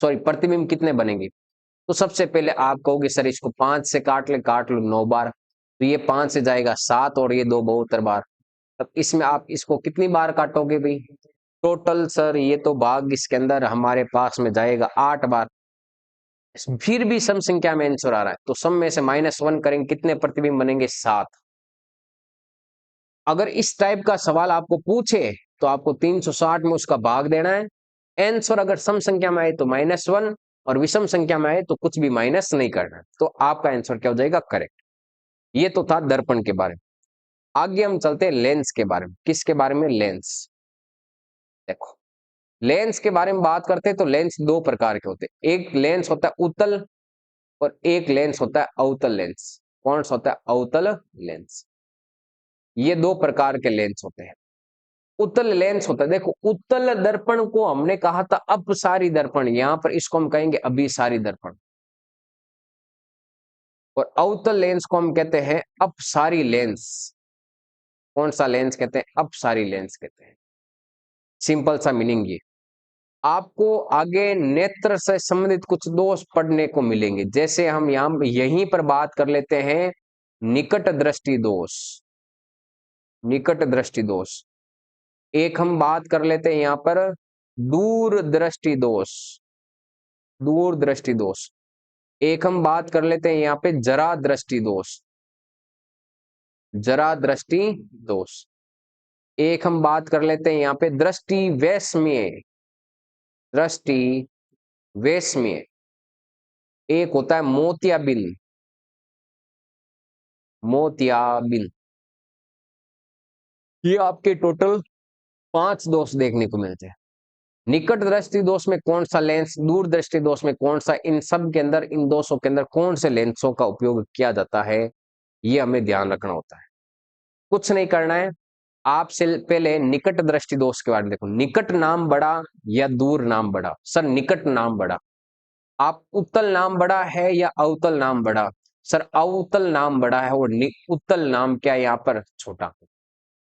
सॉरी, प्रतिबिंब कितने बनेंगे? तो सबसे पहले आप कहोगे सर इसको 5 से काट लो 9 बार, तो ये 5 से जाएगा 7 और ये 2 72 बार। अब इसमें आप इसको कितनी बार काटोगे भाई? टोटल सर ये तो भाग इसके अंदर हमारे पास में जाएगा 8 बार। फिर भी सम संख्या में आंसर आ रहा है, तो सम में से -1 करेंगे, कितने प्रतिबिंब बनेंगे? 7। अगर इस टाइप का सवाल आपको पूछे तो आपको 360 में उसका भाग देना है। आंसर अगर सम संख्या में आए तो -1 और विषम संख्या में आए तो कुछ भी माइनस नहीं करना, तो आपका आंसर क्या हो जाएगा? करेक्ट। ये तो था दर्पण के बारे में। आगे हम चलते हैं लेंस के बारे में। किसके बारे में? लेंस। देखो, लेंस के बारे में बात करते हैं तो लेंस दो प्रकार के होते हैं। एक लेंस होता है उत्तल और एक लेंस होता है अवतल लेंस। कौन सा होता है? अवतल लेंस। ये दो प्रकार के लेंस होते हैं। उत्तल लेंस होता है, देखो उत्तल दर्पण को हमने कहा था अपसारी दर्पण, यहां पर इसको हम कहेंगे अभिसारी दर्पण। और अवतल लेंस को हम कहते हैं अपसारी लेंस। कौन सा लेंस कहते हैं? अपसारी लेंस कहते हैं। सिंपल सा मीनिंग ये। आपको आगे नेत्र से संबंधित कुछ दोष पढ़ने को मिलेंगे, जैसे हम यहां यहीं पर बात कर लेते हैं निकट दृष्टि दोष। निकट दृष्टि दोष। एक हम बात कर लेते हैं यहां पर दूर दृष्टि दोष। दूर दृष्टि दोष। एक हम बात कर लेते हैं यहां पे जरा दृष्टि दोष। जरा दृष्टि दोष। एक हम बात कर लेते हैं यहां पे दृष्टि वैषम्य। दृष्टि वैषम्य। एक होता है मोतियाबिंद। मोतियाबिंद। ये आपके टोटल 5 दोष देखने को मिलते हैं। निकट दृष्टि दोष में कौन सा लेंस, दूर दृष्टि दोष में कौन सा, इन सब के अंदर, इन दोषों के अंदर कौन से लेंसों का उपयोग किया जाता है, ये हमें ध्यान रखना होता है। कुछ नहीं करना है, आपसे पहले निकट दृष्टि दोष के बारे में देखो। निकट नाम बड़ा या दूर नाम बड़ा? सर निकट नाम बड़ा। आप उत्तल नाम बड़ा है या अवतल नाम बड़ा? सर अवतल नाम बड़ा है और उत्तल नाम क्या है यहाँ पर? छोटा।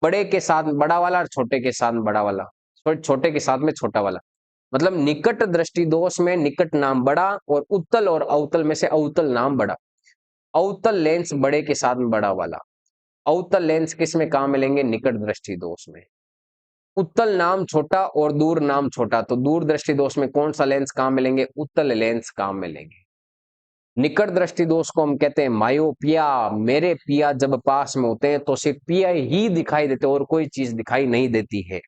बड़े के साथ बड़ा वाला और छोटे के साथ बड़ा वाला, छोटे के साथ में छोटा वाला। मतलब निकट दृष्टि दोष में निकट नाम बड़ा और उत्तल और अवतल में से अवतल नाम बड़ा। अवतल लेंस बड़े के साथ में बड़ा वाला। अवतल लेंस किस में काम मिलेंगे? निकट दृष्टि दोष में। उत्तल नाम छोटा और दूर नाम छोटा, तो दूर दृष्टि दोष में कौन सा लेंस काम मिलेंगे? उत्तल लेंस काम मिलेंगे। निकट दृष्टि दोष को हम कहते हैं मायोपिया। मेरे पिया जब पास में होते हैं तो सिर्फ पिया ही दिखाई देते और कोई चीज दिखाई नहीं देती है।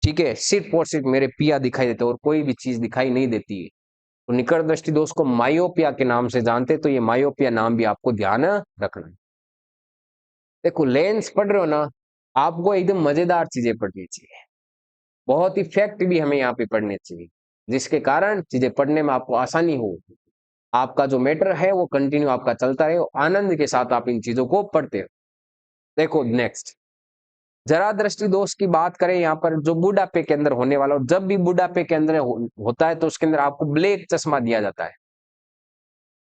ठीक है, सिर्फ और सिर्फ मेरे पिया दिखाई देते और कोई भी चीज दिखाई नहीं देती है। तो निकट दृष्टि दोष को मायोपिया के नाम से जानते, तो ये मायोपिया नाम भी आपको ध्यान रखना है। देखो लेंस पढ़ रहे हो ना, आपको एकदम मजेदार चीजें पढ़नी चाहिए। बहुत ही फैक्ट भी हमें यहाँ पे पढ़ने चाहिए, जिसके कारण चीजें पढ़ने में आपको आसानी हो। आपका जो मैटर है वो कंटिन्यू आपका चलता रहे, आनंद के साथ आप इन चीजों को पढ़ते हो। देखो नेक्स्ट, जरा दृष्टि दोष की बात करें यहाँ पर, जो बुढ़ापे के अंदर होने वाला, और जब भी बुढ़ापे के अंदर होता है तो उसके अंदर आपको ब्लैक चश्मा दिया जाता है।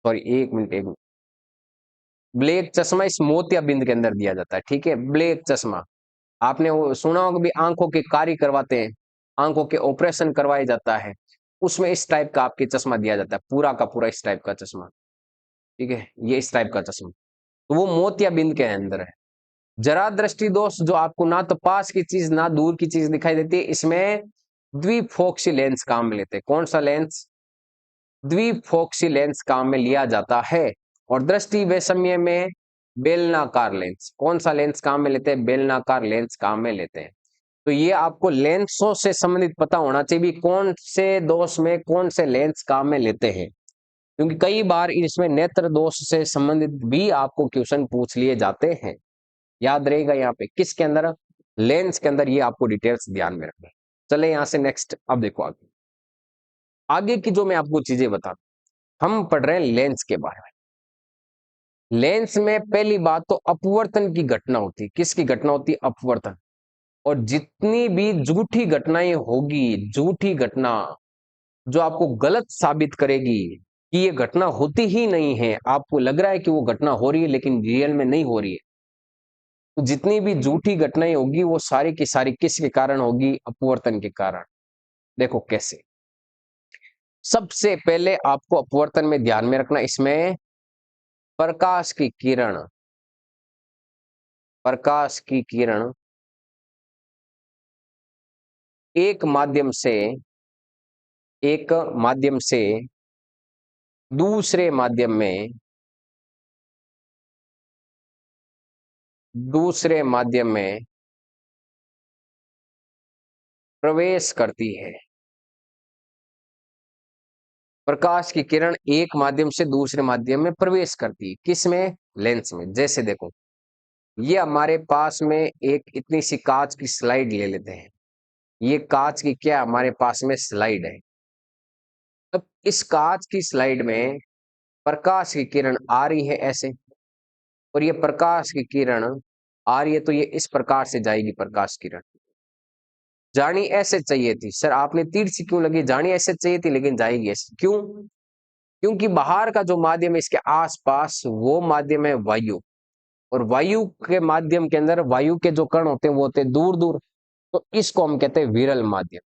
सॉरी, एक मिनट। ब्लैक चश्मा इस मोतियाबिंद के अंदर दिया जाता है। ठीक है, ब्लैक चश्मा। आपने वो सुना होगा भी आंखों के कार्य करवाते हैं, आंखों के ऑपरेशन करवाया जाता है, उसमें इस टाइप का आपके चश्मा दिया जाता है, पूरा का पूरा इस टाइप का चश्मा। ठीक है, ये इस टाइप का चश्मा, तो वो मोतियाबिंद के अंदर है। जरा दृष्टि दोष जो आपको ना तो पास की चीज ना दूर की चीज दिखाई देती है, इसमें द्विफोक्सी लेंस काम में लेते हैं। कौन सा लेंस? द्विफोक्सी लेंस काम में लिया जाता है। और दृष्टि वैषम्य में बेलनाकार लेंस। कौन सा लेंस काम में लेते हैं? बेलनाकार लेंस काम में लेते हैं। तो ये आपको लेंसों से संबंधित पता होना चाहिए, कौन से दोष में कौन से लेंस काम में लेते हैं, क्योंकि कई बार इसमें नेत्र दोष से संबंधित भी आपको क्वेश्चन पूछ लिए जाते हैं। याद रहेगा यहाँ पे किसके अंदर? लेंस के अंदर। ये आपको डिटेल्स ध्यान में रखना। चले यहाँ से नेक्स्ट, अब देखो आगे आगे की जो मैं आपको चीजें बता, हम पढ़ रहे हैं लेंस के बारे में। लेंस में पहली बात तो अपवर्तन की घटना होती है। किसकी घटना होती है? अपवर्तन। और जितनी भी झूठी घटनाएं होगी, झूठी घटना जो आपको गलत साबित करेगी कि ये घटना होती ही नहीं है, आपको लग रहा है कि वो घटना हो रही है लेकिन रियल में नहीं हो रही है, तो जितनी भी झूठी घटनाएं होगी वो सारी की सारी किसके कारण होगी? अपवर्तन के कारण। देखो कैसे। सबसे पहले आपको अपवर्तन में ध्यान में रखना, इसमें प्रकाश की किरण, प्रकाश की किरण एक माध्यम से, एक माध्यम से दूसरे माध्यम में, दूसरे माध्यम में प्रवेश करती है। प्रकाश की किरण एक माध्यम से दूसरे माध्यम में प्रवेश करती है, किसमें? लेंस में। जैसे देखो, ये हमारे पास में एक इतनी सी कांच की स्लाइड ले लेते हैं। ये कांच की क्या हमारे पास में स्लाइड है। अब इस कांच की स्लाइड में प्रकाश की किरण आ रही है ऐसे, और ये प्रकाश की किरण आ रही है तो ये इस प्रकार से जाएगी। प्रकाश किरण जानी ऐसे चाहिए थी। सर आपने तीर सी क्यों लगी? जानी ऐसे चाहिए थी लेकिन जाएगी ऐसे। क्यों? क्योंकि बाहर का जो माध्यम है इसके आसपास, वो माध्यम है वायु, और वायु के माध्यम के अंदर वायु के जो कण होते हैं वो होते हैं दूर दूर, तो इसको हम कहते हैं विरल माध्यम।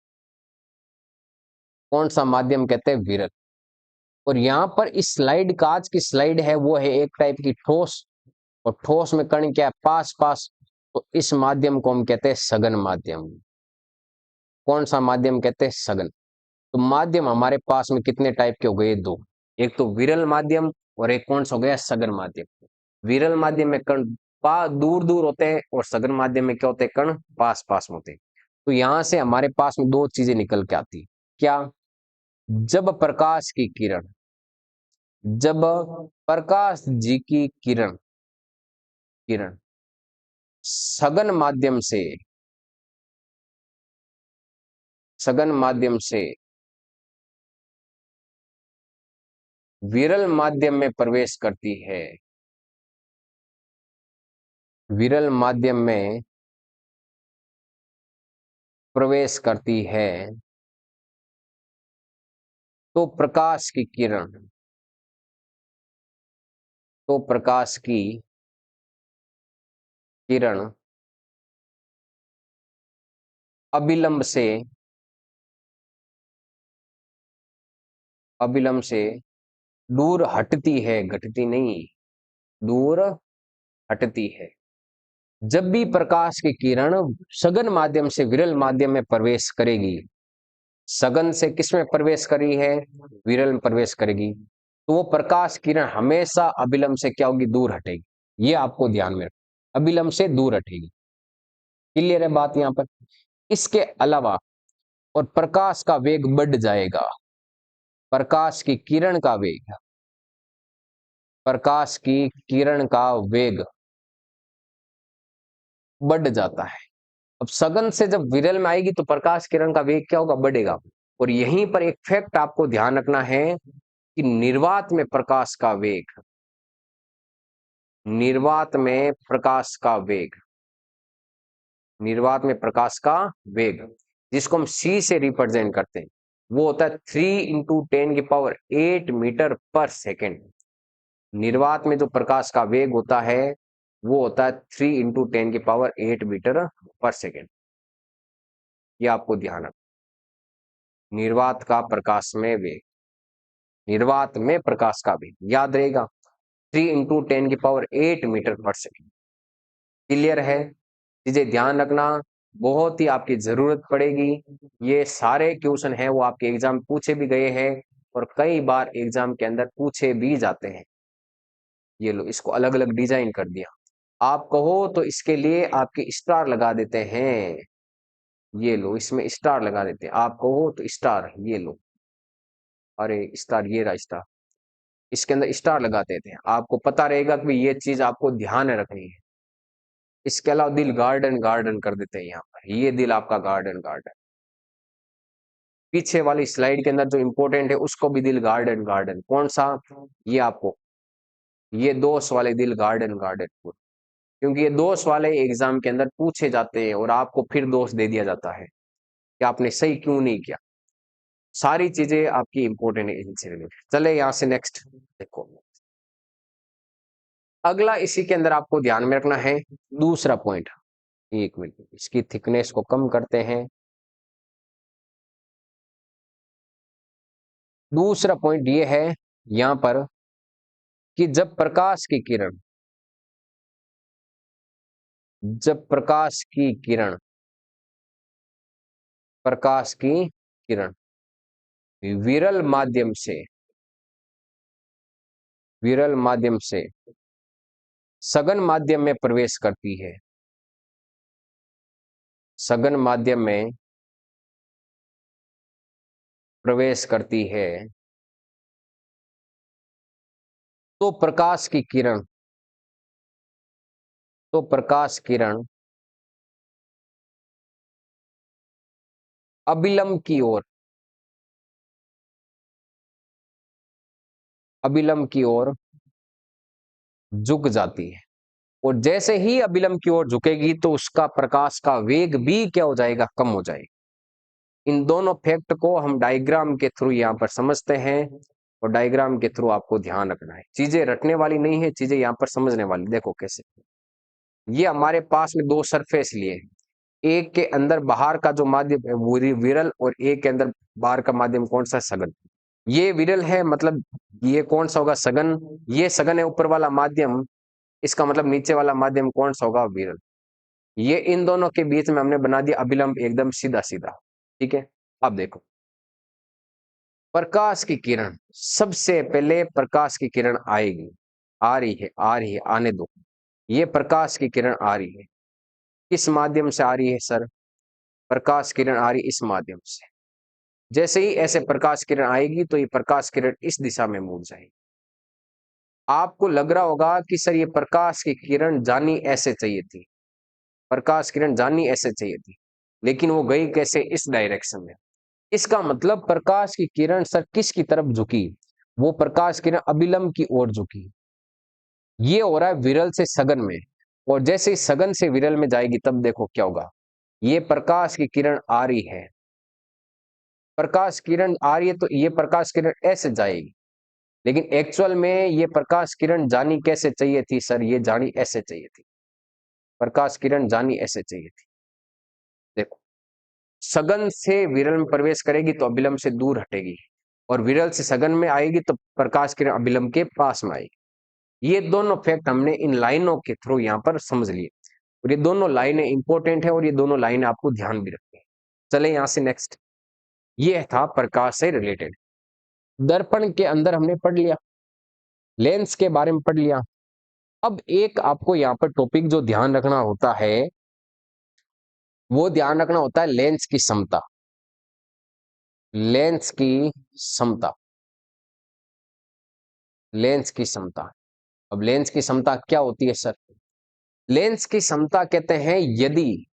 कौन सा माध्यम कहते हैं? विरल। और यहाँ पर इस स्लाइड, कांच की स्लाइड है, वो है एक टाइप की ठोस, और ठोस में कण क्या है? पास पास। तो इस माध्यम को हम कहते हैं सघन माध्यम। कौन सा माध्यम कहते हैं? सघन। तो माध्यम हमारे पास में कितने टाइप के हो गए? दो। एक तो विरल माध्यम, और एक कौन सा हो गया? सघन माध्यम। विरल माध्यम में कण दूर दूर होते हैं, और सघन माध्यम में क्या होते हैं? कण पास पास होते हैं। तो यहां से हमारे पास में दो चीजें निकल के आती। क्या? जब प्रकाश की किरण, जब प्रकाश जी की किरण, किरण सघन माध्यम से, सघन माध्यम से विरल माध्यम में प्रवेश करती है, विरल माध्यम में प्रवेश करती है, तो प्रकाश की किरण, तो प्रकाश की किरण अविलंब से, अविलंब से दूर हटती है, घटती नहीं, दूर हटती है। जब भी प्रकाश की किरण सघन माध्यम से विरल माध्यम में प्रवेश करेगी, सघन से किस में प्रवेश करी है? विरल में प्रवेश करेगी, तो वो प्रकाश किरण हमेशा अविलंब से क्या होगी? दूर हटेगी। ये आपको ध्यान में रखना, अविलंब से दूर हटेगी। क्लियर है बात यहां पर? इसके अलावा और प्रकाश का वेग बढ़ जाएगा, प्रकाश की किरण का वेग, प्रकाश की किरण का वेग बढ़ जाता है। अब सघन से जब विरल में आएगी तो प्रकाश किरण का वेग क्या होगा? बढ़ेगा। और यहीं पर एक फैक्ट आपको ध्यान रखना है कि निर्वात में प्रकाश का वेग, निर्वात में प्रकाश का वेग, निर्वात में प्रकाश का वेग, जिसको हम सी से रिप्रेजेंट करते हैं, वो होता है 3 × 10⁸ मीटर पर सेकेंड। निर्वात में जो प्रकाश का वेग होता है वो होता है 3 × 10⁸ मीटर पर सेकेंड। ये आपको ध्यान रखना। निर्वात का प्रकाश में वेग, निर्वात में प्रकाश का वेग याद रहेगा, 3 × 10⁸ मीटर पर सेकेंड। क्लियर है? चीजें ध्यान रखना, बहुत ही आपकी जरूरत पड़ेगी। ये सारे क्वेश्चन हैं वो आपके एग्जाम पूछे भी गए हैं, और कई बार एग्जाम के अंदर पूछे भी जाते हैं। ये लो, इसको अलग अलग डिजाइन कर दिया। आप कहो तो इसके लिए आपके स्टार लगा देते हैं। ये लो, इसमें स्टार लगा देते हैं। आप कहो तो स्टार, ये लो, अरे स्टार, ये रहा स्टार, इसके अंदर स्टार लगा देते हैं। आपको पता रहेगा कि ये चीज आपको ध्यान रखनी है। इसके अलावा दिल गार्डन गार्डन कर देते हैं यहाँ पर, ये दिल आपका गार्डन गार्डन। पीछे वाली स्लाइड के अंदर जो इंपॉर्टेंट है उसको भी दिल गार्डन गार्डन। कौन सा? ये आपको, ये दोष वाले दिल गार्डन गार्डन, क्योंकि ये दोष वाले एग्जाम के अंदर पूछे जाते हैं और आपको फिर दोष दे दिया जाता है कि आपने सही क्यों नहीं किया। सारी चीजें आपकी इंपॉर्टेंट है इनसे रिलेटेड। चले यहाँ से नेक्स्ट देखो। अगला इसी के अंदर आपको ध्यान में रखना है दूसरा पॉइंट। एक मिनट, इसकी थिकनेस को कम करते हैं। दूसरा पॉइंट ये है यहां पर कि जब प्रकाश की किरण विरल माध्यम से सघन माध्यम में प्रवेश करती है, सघन माध्यम में प्रवेश करती है, तो प्रकाश किरण अभिलंब की ओर झुक जाती है। और जैसे ही अभिलंब की ओर झुकेगी तो उसका प्रकाश का वेग भी क्या हो जाएगा, कम हो जाएगा। इन दोनों फैक्ट को हम डायग्राम के थ्रू यहाँ पर समझते हैं, और डायग्राम के थ्रू आपको ध्यान रखना है। चीजें रटने वाली नहीं है, चीजें यहाँ पर समझने वाली। देखो कैसे, ये हमारे पास में दो सरफेस लिए, एक के अंदर बाहर का जो माध्यम है वो विरल, और एक के अंदर बाहर का माध्यम कौन सा, सघन। ये विरल है, मतलब ये कौन सा होगा, सघन। ये सघन है ऊपर वाला माध्यम, इसका मतलब नीचे वाला माध्यम कौन सा होगा, विरल। ये इन दोनों के बीच में हमने बना दिया अभिलंब, एकदम सीधा सीधा। ठीक है, अब देखो, प्रकाश की किरण, सबसे पहले प्रकाश की किरण आएगी, आ रही है, आने दो। ये प्रकाश की किरण आ रही है, किस माध्यम से आ रही है सर, प्रकाश किरण आ रही इस माध्यम से। जैसे ही ऐसे प्रकाश किरण आएगी तो ये प्रकाश किरण इस दिशा में मुड़ जाएगी। आपको लग रहा होगा कि सर ये प्रकाश की किरण जानी ऐसे चाहिए थी, प्रकाश किरण जानी ऐसे चाहिए थी, लेकिन वो गई कैसे, इस डायरेक्शन में। इसका मतलब प्रकाश की किरण सर किसकी तरफ झुकी, वो प्रकाश किरण अभिलंब की ओर झुकी। ये हो रहा है विरल से सघन में, और जैसे ही सघन से विरल में जाएगी तब देखो क्या होगा, ये प्रकाश की किरण आ रही है, प्रकाश किरण आ रही है तो ये प्रकाश किरण ऐसे जाएगी, लेकिन एक्चुअल में ये प्रकाश किरण जानी कैसे चाहिए थी सर, ये जानी ऐसे चाहिए थी, प्रकाश किरण जानी ऐसे चाहिए थी। देखो, सघन से विरल में प्रवेश करेगी तो अभिलंब से दूर हटेगी, और विरल से सघन में आएगी तो प्रकाश किरण अभिलंब के पास में आएगी। ये दोनों फैक्ट हमने इन लाइनों के थ्रू यहाँ पर समझ लिए, और ये दोनों लाइनें इंपॉर्टेंट है, और ये दोनों लाइनें आपको ध्यान भी रखनी है। चले यहां से नेक्स्ट, ये था प्रकाश से रिलेटेड। दर्पण के अंदर हमने पढ़ लिया, लेंस के बारे में पढ़ लिया। अब एक आपको यहाँ पर टॉपिक जो ध्यान रखना होता है, वो ध्यान रखना होता है लेंस की समता। लेंस की समता, लेंस की समता। अब लेंस की समता क्या होती है सर, लेंस की समता कहते हैं यदि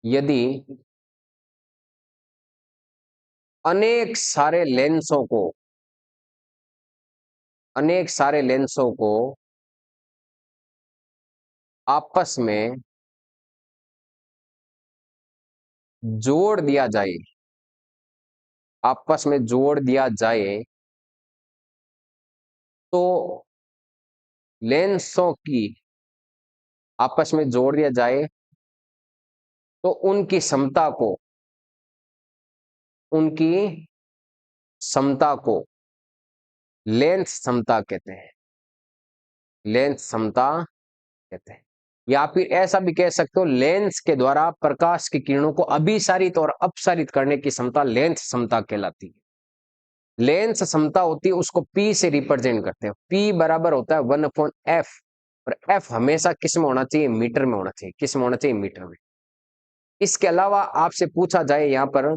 यदि अनेक सारे लेंसों को आपस में जोड़ दिया जाए, आपस में जोड़ दिया जाए, तो लेंसों की आपस में जोड़ दिया जाए तो उनकी समता को लेंस समता कहते हैं, लेंस समता कहते हैं। या फिर ऐसा भी कह सकते हो, लेंस के द्वारा प्रकाश की किरणों को अभिसारित और अपसारित करने की क्षमता लेंस समता कहलाती है। लेंस समता होती है, उसको P से रिप्रेजेंट करते हैं। P बराबर होता है 1/f, और F हमेशा किस में होना चाहिए, मीटर में होना चाहिए। किस में होना चाहिए, मीटर में। इसके अलावा आपसे पूछा जाए यहां पर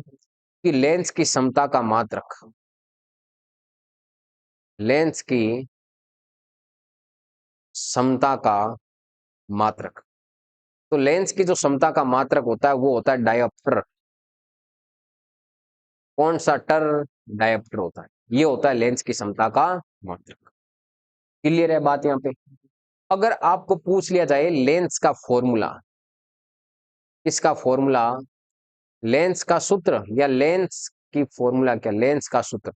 कि लेंस की समता का मात्रक, लेंस की समता का मात्रक, तो लेंस की जो समता का मात्रक होता है वो होता है डायोप्टर। कौन सा टर, डायोप्टर होता है। ये होता है लेंस की समता का मात्रक। क्लियर है बात यहाँ पे। अगर आपको पूछ लिया जाए लेंस का फॉर्मूला, इसका फॉर्मूला, लेंस का सूत्र, या लेंस की फॉर्मूला क्या, लेंस का सूत्र,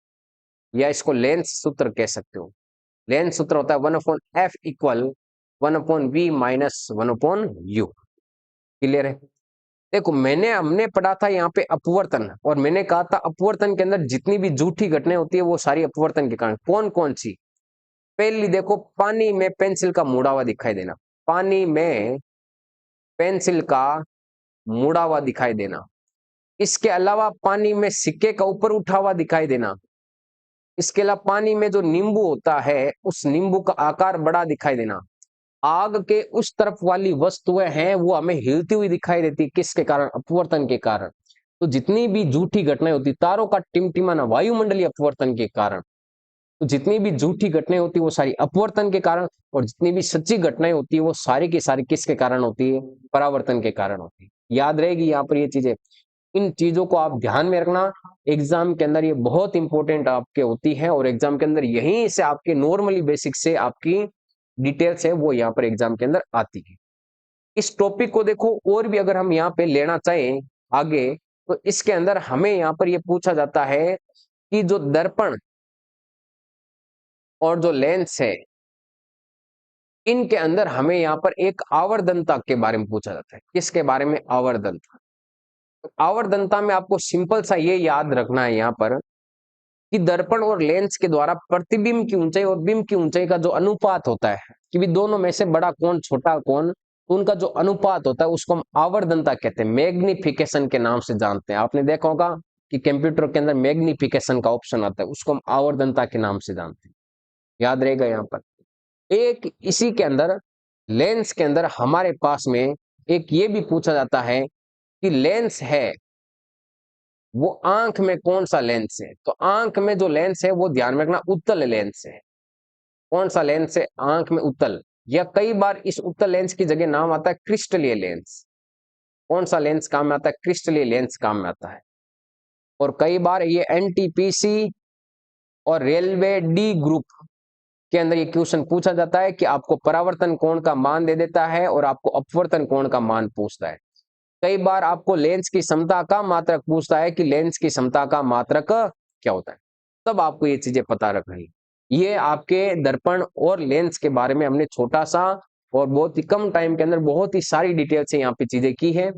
या इसको लेंस सूत्र कह सकते हो। लेंस सूत्र होता है 1/f equal 1/v minus 1/u। Clear है? देखो हमने पढ़ा था यहाँ पे अपवर्तन, और मैंने कहा था अपवर्तन के अंदर जितनी भी झूठी घटनाएं होती है वो सारी अपवर्तन के कारण। कौन कौन सी? पहली देखो, पानी में पेंसिल का मुड़ा हुआ दिखाई देना, पानी में पेंसिल का मुड़ा हुआ दिखाई देना। इसके अलावा पानी में सिक्के का ऊपर उठा हुआ दिखाई देना। इसके अलावा पानी में जो नींबू होता है उस नींबू का आकार बड़ा दिखाई देना। आग के उस तरफ वाली वस्तुएं हैं वो हमें हिलती हुई दिखाई देती, किसके कारण? अपवर्तन के कारण। तो जितनी भी झूठी घटनाएं होती, तारों का टिमटिमाना वायुमंडलीय अपवर्तन के कारण। तो जितनी भी झूठी घटनाएं होती है वो सारी अपवर्तन के कारण, और जितनी भी सच्ची घटनाएं होती है वो सारी की सारी किसके कारण होती है? परावर्तन के कारण होती है। याद रहेगी यहाँ पर ये चीजें, इन चीजों को आप ध्यान में रखना। एग्जाम के अंदर ये बहुत इंपॉर्टेंट आपके होती है, और एग्जाम के अंदर यहीं से आपके नॉर्मली बेसिक से आपकी डिटेल्स है वो यहाँ पर एग्जाम के अंदर आती है। इस टॉपिक को देखो और भी अगर हम यहाँ पे लेना चाहें आगे, तो इसके अंदर हमें यहाँ पर ये पूछा जाता है कि जो दर्पण और जो लेंस है इनके अंदर हमें यहाँ पर एक आवर्धनता के बारे में पूछा जाता है। किसके बारे में? आवर्धनता। तो आवर्धनता में आपको सिंपल सा ये याद रखना है यहाँ पर कि दर्पण और लेंस के द्वारा प्रतिबिंब की ऊंचाई और बिंब की ऊंचाई का जो अनुपात होता है कि भी दोनों में से बड़ा कौन छोटा कौन, तो उनका जो अनुपात होता है उसको हम आवर्धनता कहते हैं, मैग्निफिकेशन के नाम से जानते हैं। आपने देखा होगा कि कंप्यूटर के अंदर मैग्निफिकेशन का ऑप्शन आता है, उसको हम आवर्धनता के नाम से जानते हैं। याद रहेगा यहाँ पर। एक इसी के अंदर लेंस के अंदर हमारे पास में एक ये भी पूछा जाता है कि लेंस है वो आंख में कौन सा लेंस है? तो आंख में जो लेंस है वो ध्यान में रखना उत्तल लेंस है। कौन सा लेंस है? आंख में उत्तल, या कई बार इस उत्तल लेंस की जगह नाम आता है क्रिस्टलीय लेंस। कौन सा लेंस काम में आता है? क्रिस्टलीय लेंस काम में आता है। और कई बार ये एनटीपीसी और रेलवे डी ग्रुप के अंदर ये क्वेश्चन पूछा जाता है कि आपको परावर्तन कोण का मान दे देता है और आपको अपवर्तन कोण का मान पूछता है। कई बार आपको लेंस की समता का मात्रक पूछता है कि लेंस की समता का मात्रक क्या होता है। तब आपको ये चीजें पता रखनी। ये आपके दर्पण और लेंस के बारे में हमने छोटा सा और बहुत ही कम टाइम के अंदर बहुत ही सारी डिटेल से यहाँ पे चीजें की है।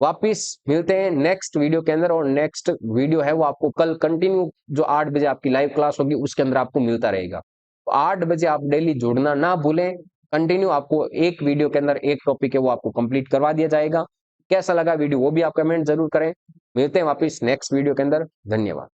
वापिस मिलते हैं नेक्स्ट वीडियो के अंदर, और नेक्स्ट वीडियो है वो आपको कल कंटिन्यू जो 8 बजे आपकी लाइव क्लास होगी उसके अंदर आपको मिलता रहेगा। तो 8 बजे आप डेली जुड़ना ना भूलें। कंटिन्यू आपको एक वीडियो के अंदर एक टॉपिक है वो आपको कंप्लीट करवा दिया जाएगा। कैसा लगा वीडियो वो भी आप कमेंट जरूर करें। मिलते हैं वापिस नेक्स्ट वीडियो के अंदर। धन्यवाद।